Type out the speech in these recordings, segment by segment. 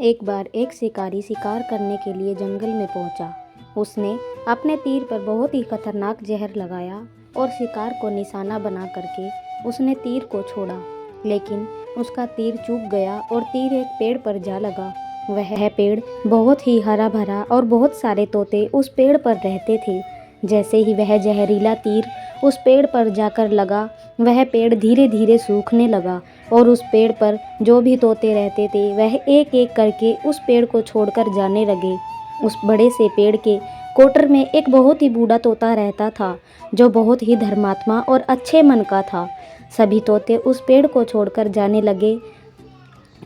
एक बार एक शिकारी शिकार करने के लिए जंगल में पहुंचा। उसने अपने तीर पर बहुत ही खतरनाक जहर लगाया और शिकार को निशाना बना करके उसने तीर को छोड़ा, लेकिन उसका तीर चूक गया और तीर एक पेड़ पर जा लगा। वह पेड़ बहुत ही हरा भरा और बहुत सारे तोते उस पेड़ पर रहते थे। जैसे ही वह जहरीला तीर उस पेड़ पर जाकर लगा, वह पेड़ धीरे धीरे सूखने लगा और उस पेड़ पर जो भी तोते रहते थे वह एक एक करके उस पेड़ को छोड़कर जाने लगे। उस बड़े से पेड़ के कोटर में एक बहुत ही बूढ़ा तोता रहता था, जो बहुत ही धर्मात्मा और अच्छे मन का था। सभी तोते उस पेड़ को छोड़कर जाने लगे,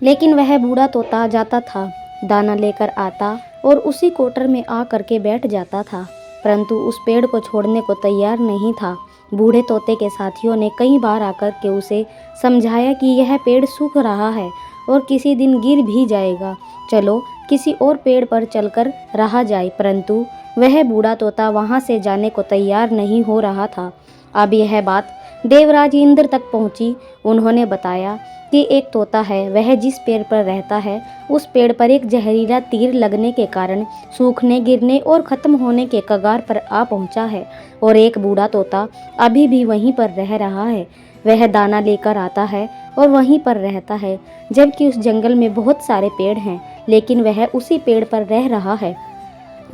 लेकिन वह बूढ़ा तोता जाता था, दाना लेकर आता और उसी कोटर में आ करके बैठ जाता था, परंतु उस पेड़ को छोड़ने को तैयार नहीं था। बूढ़े तोते के साथियों ने कई बार आकर के उसे समझाया कि यह पेड़ सूख रहा है और किसी दिन गिर भी जाएगा, चलो किसी और पेड़ पर चलकर रहा जाए, परंतु वह बूढ़ा तोता वहां से जाने को तैयार नहीं हो रहा था। अब यह बात देवराज इंद्र तक पहुंची। उन्होंने बताया कि एक तोता है, वह जिस पेड़ पर रहता है उस पेड़ पर एक जहरीला तीर लगने के कारण सूखने, गिरने और ख़त्म होने के कगार पर आ पहुंचा है, और एक बूढ़ा तोता अभी भी वहीं पर रह रहा है। वह दाना लेकर आता है और वहीं पर रहता है, जबकि उस जंगल में बहुत सारे पेड़ हैं, लेकिन वह उसी पेड़ पर रह रहा है।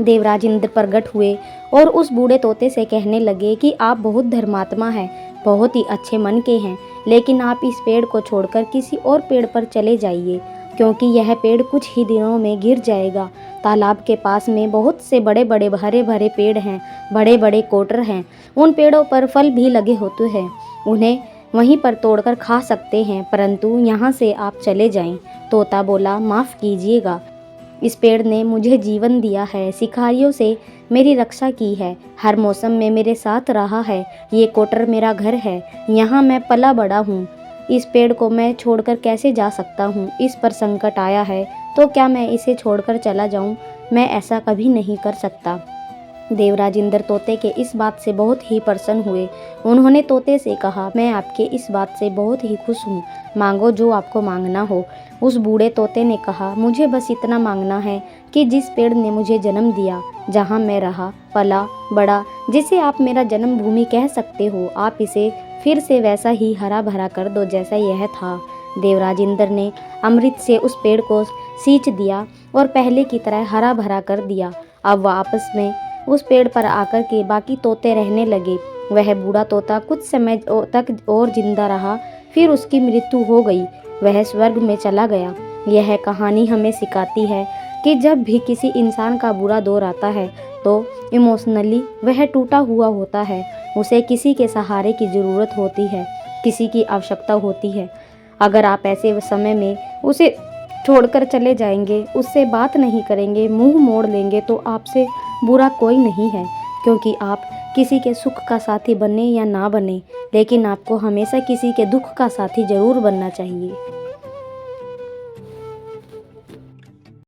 देवराज इंद्र प्रकट हुए और उस बूढ़े तोते से कहने लगे कि आप बहुत धर्मात्मा हैं, बहुत ही अच्छे मन के हैं, लेकिन आप इस पेड़ को छोड़कर किसी और पेड़ पर चले जाइए, क्योंकि यह पेड़ कुछ ही दिनों में गिर जाएगा। तालाब के पास में बहुत से बड़े बड़े हरे भरे पेड़ हैं, बड़े बड़े कोटर हैं, उन पेड़ों पर फल भी लगे होते हैं, उन्हें वहीं पर तोड़कर खा सकते हैं, परंतु यहाँ से आप चले जाएं। तोता बोला, माफ़ कीजिएगा, इस पेड़ ने मुझे जीवन दिया है, शिकारियों से मेरी रक्षा की है, हर मौसम में मेरे साथ रहा है, ये कोटर मेरा घर है, यहाँ मैं पला बड़ा हूँ, इस पेड़ को मैं छोड़कर कैसे जा सकता हूँ। इस पर संकट आया है तो क्या मैं इसे छोड़कर चला जाऊँ? मैं ऐसा कभी नहीं कर सकता। देवराज इंद्र तोते के इस बात से बहुत ही प्रसन्न हुए। उन्होंने तोते से कहा, मैं आपके इस बात से बहुत ही खुश हूँ, मांगो जो आपको मांगना हो। उस बूढ़े तोते ने कहा, मुझे बस इतना मांगना है कि जिस पेड़ ने मुझे जन्म दिया, जहाँ मैं रहा, पला बड़ा, जिसे आप मेरा जन्मभूमि कह सकते हो, आप इसे फिर से वैसा ही हरा भरा कर दो जैसा यह था। देवराज इंद्र ने अमृत से उस पेड़ को सींच दिया और पहले की तरह हरा भरा कर दिया। अब वह आपस में उस पेड़ पर आकर के बाकी तोते रहने लगे। वह बूढ़ा तोता कुछ समय तक और जिंदा रहा, फिर उसकी मृत्यु हो गई, वह स्वर्ग में चला गया। यह कहानी हमें सिखाती है कि जब भी किसी इंसान का बुरा दौर आता है तो इमोशनली वह टूटा हुआ होता है, उसे किसी के सहारे की ज़रूरत होती है, किसी की आवश्यकता होती है। अगर आप ऐसे समय में उसे छोड़कर चले जाएंगे, उससे बात नहीं करेंगे, मुंह मोड़ लेंगे, तो आपसे बुरा कोई नहीं है, क्योंकि आप किसी के सुख का साथी बने या ना बने, लेकिन आपको हमेशा किसी के दुख का साथी जरूर बनना चाहिए।